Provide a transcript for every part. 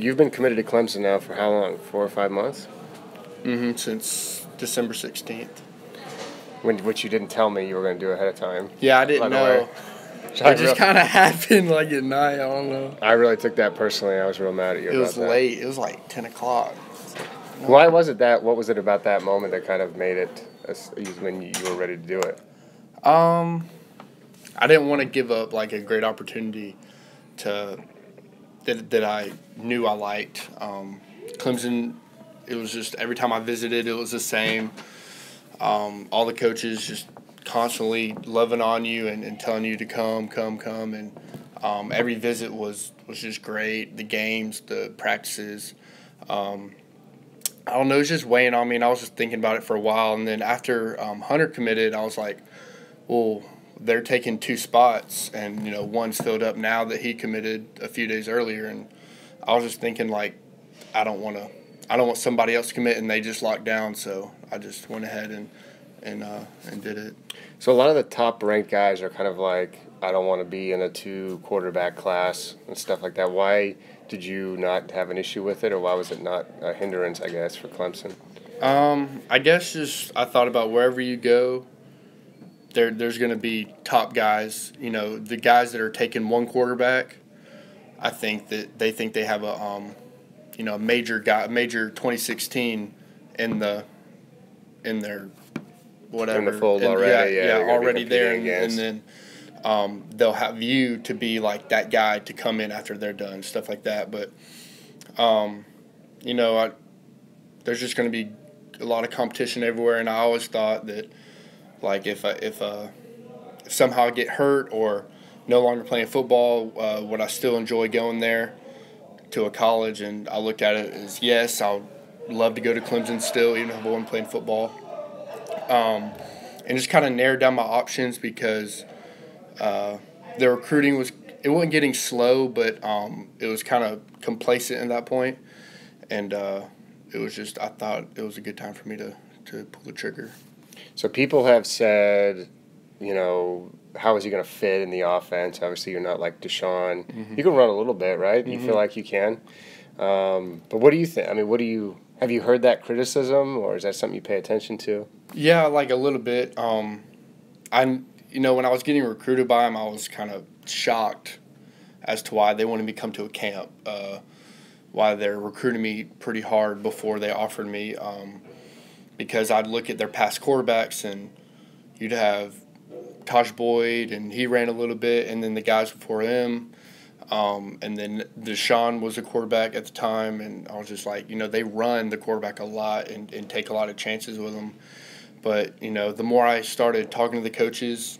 you've been committed to Clemson now for how long? 4 or 5 months? Mm-hmm. Since December 16th. Which you didn't tell me you were going to do ahead of time. Yeah, I didn't know. It just kind of happened like at night. I don't know. I really took that personally. I was real mad at you about that. It was late. It was like 10 o'clock. No. Why was it that? What was it about that moment that kind of made it when you were ready to do it? I didn't want to give up like a great opportunity that I knew I liked. Clemson, it was just every time I visited, it was the same. All the coaches just constantly loving on you and telling you to come. And every visit was just great. The games, the practices. I don't know, it was just weighing on me, and I was just thinking about it for a while. And then after Hunter committed, I was like, well, they're taking 2 spots, and, one's filled up now that he committed a few days earlier. And I was just thinking, like, I don't want somebody else to commit, and they just locked down. So I just went ahead and did it. So a lot of the top-ranked guys are kind of like, I don't want to be in a 2-quarterback class and stuff like that. Why did you not have an issue with it, or why was it not a hindrance, I guess, for Clemson? I guess just I thought about wherever you go, there's going to be top guys. The guys that are taking 1 quarterback, I think that they have a major 2016 in their whatever. In the fold already, already there, and then they'll have you to be like that guy to come in after they're done, stuff like that. But there's just going to be a lot of competition everywhere, and I always thought that, like, if somehow I get hurt or no longer playing football, would I still enjoy going there to a college? And I looked at it as, yes, I'll love to go to Clemson still, even if I wasn't playing football. And just kind of narrowed down my options because the recruiting it wasn't getting slow, but it was kind of complacent at that point. And it was just, I thought it was a good time for me to pull the trigger. So people have said, how is he going to fit in the offense? Obviously, you're not like Deshaun. Mm-hmm. You can run a little bit, right? You feel like you can. But what do you think? I mean, have you heard that criticism, or is that something you pay attention to? Yeah, like a little bit. When I was getting recruited by him, I was kind of shocked as to why they wanted me to come to a camp, why they're recruiting me pretty hard before they offered me, because I'd look at their past quarterbacks, and you'd have Tosh Boyd, and he ran a little bit, and then the guys before him, and then Deshaun was a quarterback at the time, and I was just like, they run the quarterback a lot and take a lot of chances with them. But, the more I started talking to the coaches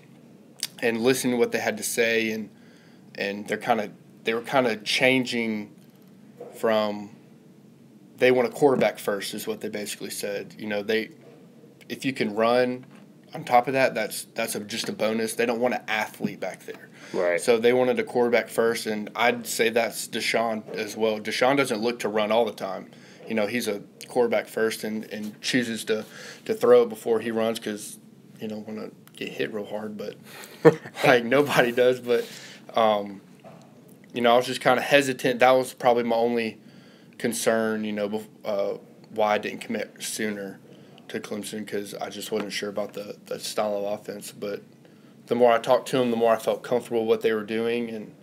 and listening to what they had to say, and they were kind of changing from they want a quarterback first is what they basically said. If you can run on top of that, that's just a bonus. They don't want an athlete back there. Right. So they wanted a quarterback first, and I'd say that's Deshaun as well. Deshaun doesn't look to run all the time. He's a quarterback first and chooses to throw it before he runs because you don't want to get hit real hard, but like nobody does. But I was just kind of hesitant. That was probably my only concern, why I didn't commit sooner to Clemson, because I just wasn't sure about the style of offense. But the more I talked to them, the more I felt comfortable with what they were doing, and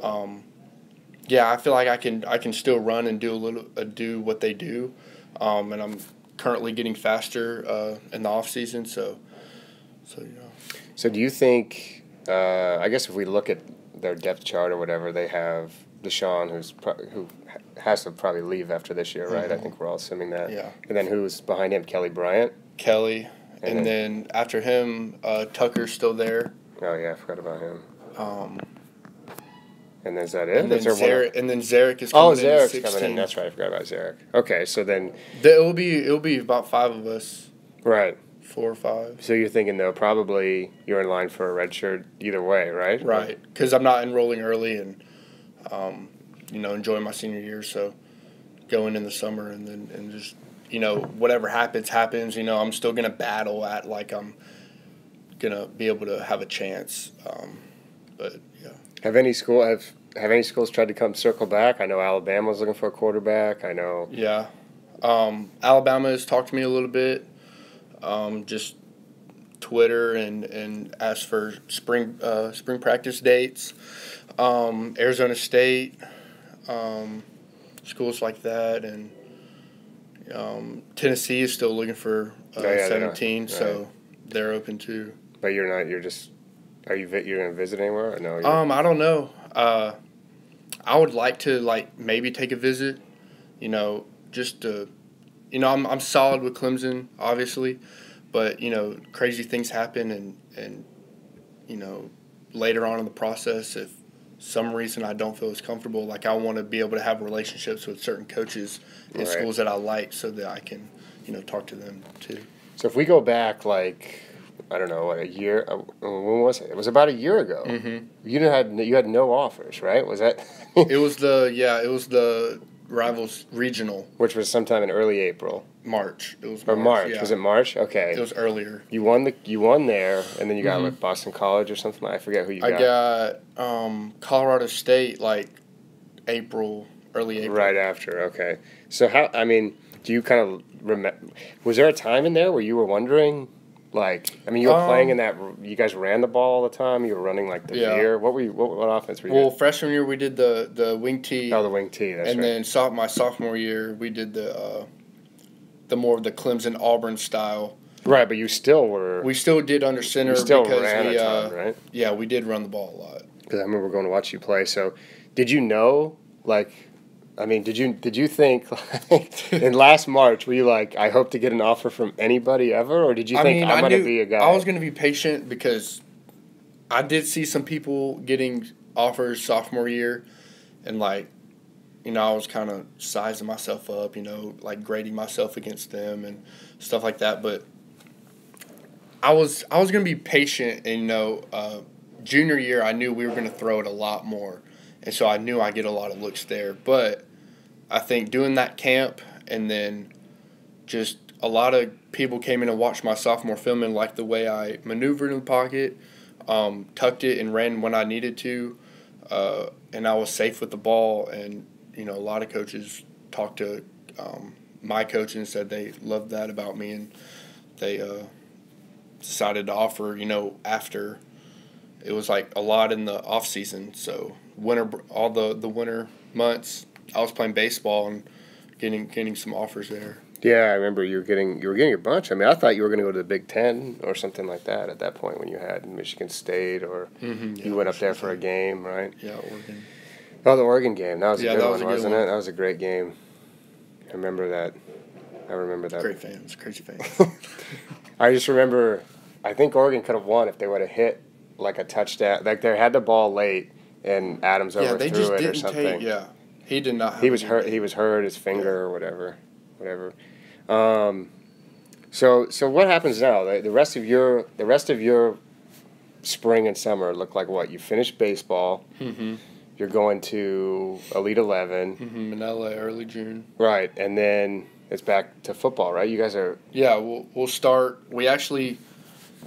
I feel like I can still run and do what they do, and I'm currently getting faster in the off season. So. So do you think? I guess if we look at their depth chart or whatever, they have Deshaun, who has to probably leave after this year, right? Mm-hmm. I think we're all assuming that. Yeah. And then who's behind him? Kelly Bryant. Kelly, and then after him, Tucker's still there. Oh yeah, I forgot about him. And is that it? And then Zarek is coming in. Oh, Zarek's coming in. That's right. I forgot about Zarek. Okay, so then it'll be about 5 of us. Right. 4 or 5. So you're thinking though probably you're in line for a red shirt either way, right? Right, because I'm not enrolling early and enjoying my senior year. So going in the summer and just whatever happens. I'm still gonna battle at like I'm gonna be able to have a chance. But yeah. Have have any schools tried to come circle back? I know Alabama's looking for a quarterback. I know. Yeah. Alabama has talked to me a little bit. Just Twitter and asked for spring practice dates. Arizona State, schools like that, and Tennessee is still looking for 17, so they're open too. But you're not. You're just. You're gonna visit anywhere or no? I don't know. I would like to maybe take a visit. Just to, I'm solid with Clemson, obviously, but crazy things happen, and later on in the process, if some reason I don't feel as comfortable, I want to be able to have relationships with certain coaches in schools that I like, so that I can talk to them too. So if we go back I don't know, a year. When was it? It was about a year ago. Mm-hmm. You had no offers, right? Was that? It was the Rivals Regional, which was sometime in early April. March. It was March. Or March. Yeah. Was it March? Okay. It was earlier. You won there, and then you got Boston College or something. I forget who you got. I got Colorado State early April. Right after. Okay. So do you kind of remember? Was there a time in there where you were wondering? You were playing in that. You guys ran the ball all the time. You were running the veer. What offense were you? Well, freshman year we did the wing tee. Oh, the wing tee. That's and right. then my sophomore year we did the more of the Clemson Auburn style. Right, but you still were. We still did under center. You still because ran a ton, right? Yeah, we did run the ball a lot. Because I remember going to watch you play. So, did you know did you think in last March were you I hope to get an offer from anybody ever, or did you think I'm going to be a guy? I was going to be patient because I did see some people getting offers sophomore year, and I was kind of sizing myself up, grading myself against them and stuff like that. But I was going to be patient, and junior year I knew we were going to throw it a lot more. And so I knew I'd get a lot of looks there. But I think doing that camp and then just a lot of people came in and watched my sophomore film and liked the way I maneuvered in the pocket, tucked it and ran when I needed to, and I was safe with the ball. And, a lot of coaches talked to my coach and said they loved that about me, and they decided to offer, after. It was a lot in the off season, so all the winter months, I was playing baseball and getting some offers there. Yeah, I remember you were getting a bunch. I thought you were going to go to the Big Ten or something like that at that point when you had Michigan State or you went up there for a game, right? Yeah, Oregon. Oh, the Oregon game. That was a good one, wasn't it? That was a great game. I remember that. Great fans, crazy fans. I just remember. I think Oregon could have won if they would have hit a touchdown. They had the ball late, and Adams overthrew it or something. He did not. He was hurt. He was hurt. His finger or whatever. So what happens now? The rest of your spring and summer look like what? You finished baseball. Mm-hmm. You're going to Elite 11. Mm-hmm. In LA, early June. Right, and then it's back to football, right? You guys are. Yeah, we'll start. We actually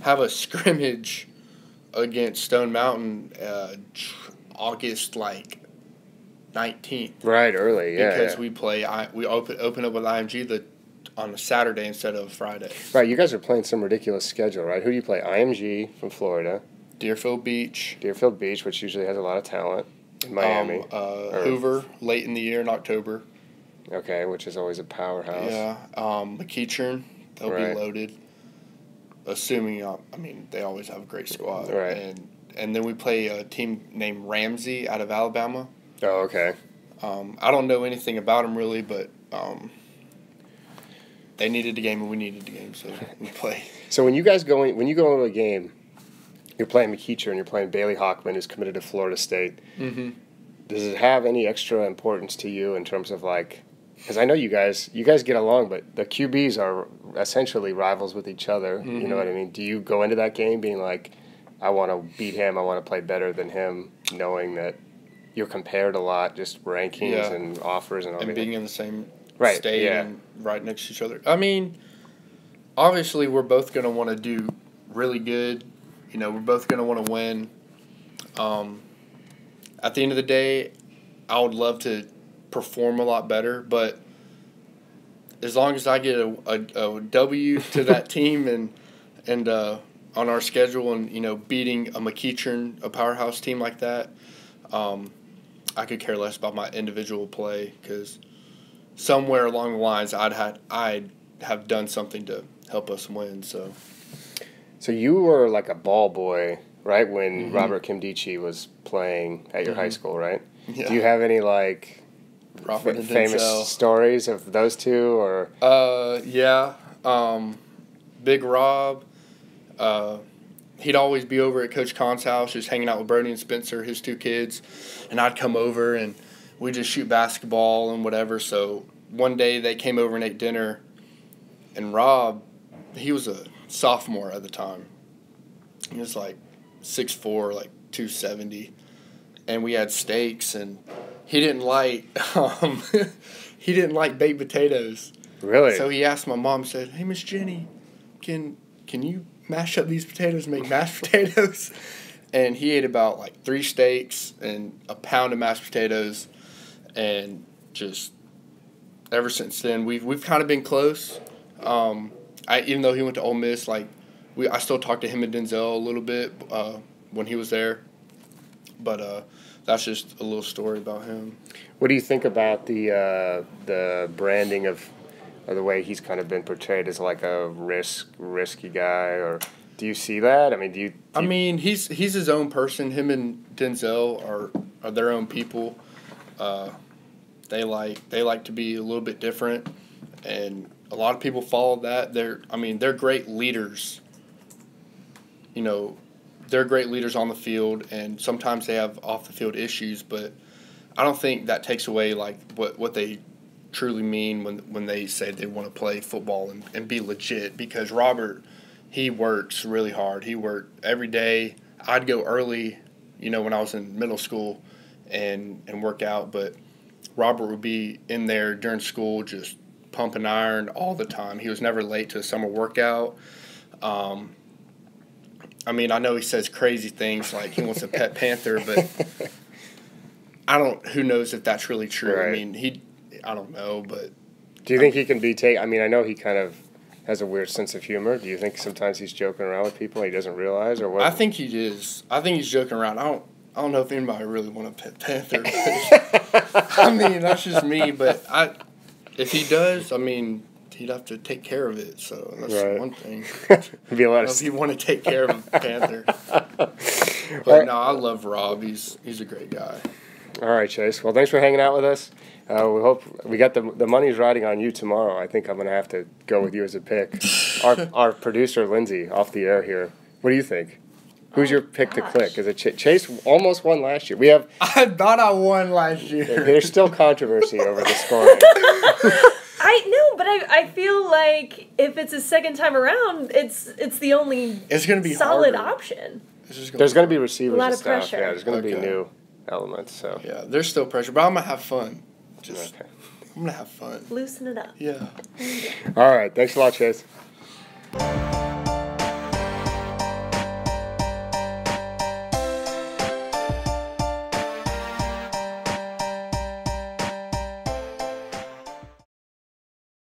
have a scrimmage against Stone Mountain August 19th. Right, early, yeah. Because we open up with IMG on a Saturday instead of Friday. Right, you guys are playing some ridiculous schedule, right? Who do you play? IMG from Florida. Deerfield Beach, which usually has a lot of talent. In Miami. Hoover, late in the year in October. Okay, which is always a powerhouse. Yeah. McEachern, they'll be loaded. Assuming, they always have a great squad. Right. And then we play a team named Ramsey out of Alabama. Oh, okay. I don't know anything about them really, but they needed a game and we needed a game, so we play. So when you go into a game, you're playing McEachern, you're playing Bailey Hockman, who's committed to Florida State. Mm-hmm. Does it have any extra importance to you in terms of because I know you guys get along, but the QBs are essentially rivals with each other. Mm-hmm. You know what I mean? Do you go into that game being I want to beat him, I want to play better than him, knowing that you're compared a lot, just rankings and offers and all that? And being in the same right, state and right next to each other. Obviously we're both going to want to do really good. We're both going to want to win. at the end of the day, I would love to perform a lot better, but as long as I get a W to that team and on our schedule and, you know, beating a McEachern, a powerhouse team like that, I could care less about my individual play because somewhere along the lines I'd have done something to help us win. So you were like a ball boy, right, when Robert Kimdichie was playing at your high school, right? Yeah. Do you have any like famous stories of those two, or? Yeah. Big Rob. He'd always be over at Coach Kahn's house, just hanging out with Brody and Spencer, his two kids, and I'd come over and we'd just shoot basketball and whatever. So one day they came over and ate dinner, and Rob, he was a sophomore at the time. He was like 6'4", like 270, and we had steaks, and he didn't like baked potatoes. Really? So he asked my mom, said, "Hey, Miss Jenny, can you mash up these potatoes and make mashed potatoes?" And he ate about like 3 steaks and a pound of mashed potatoes, and just ever since then we've kind of been close. Even though he went to Ole Miss, like I still talk to him and Denzel a little bit when he was there, but that's just a little story about him. What do you think about the branding of the way he's kind of been portrayed as like a risky guy, or do you see that? I mean, I mean, he's his own person. Him and Denzel are their own people. They like to be a little bit different, and a lot of people follow that. They're great leaders. You know, they're great leaders on the field, and sometimes they have off the field issues, but I don't think that takes away like what they truly mean when they say they want to play football and be legit, because Robert, he works really hard. He worked every day. I'd go early, you know, when I was in middle school and work out, but Robert would be in there during school just pumping iron all the time. He was never late to a summer workout. I mean, I know he says crazy things like he wants a pet panther, but who knows if that's really true. Right. I mean, I don't know, but. Do you think he can be I mean, I know he kind of has a weird sense of humor. Do you think sometimes he's joking around with people and he doesn't realize, or what? I think he is. I think he's joking around. I don't know if anybody really want a pet panther. I mean, that's just me, but if he does, I mean, he'd have to take care of it, so that's one thing. It'd be a lot if you want to take care of a panther. But no, I love Rob. He's a great guy. All right, Chase. Well, thanks for hanging out with us. We hope we got the money's riding on you tomorrow. I think I'm going to have to go with you as a pick. Our producer, Lindsay, off the air here. What do you think? Who's your pick to click? Is it Chase almost won last year? I thought I won last year. There's still controversy over the scoring. I feel like if it's a second time around, it's the only solid option. There's going to be receivers a lot and of stuff. pressure. Yeah, there's going to be new elements. So yeah, there's still pressure, but I'm gonna have fun. I'm gonna have fun. Loosen it up. Yeah. All right. Thanks a lot, Chase.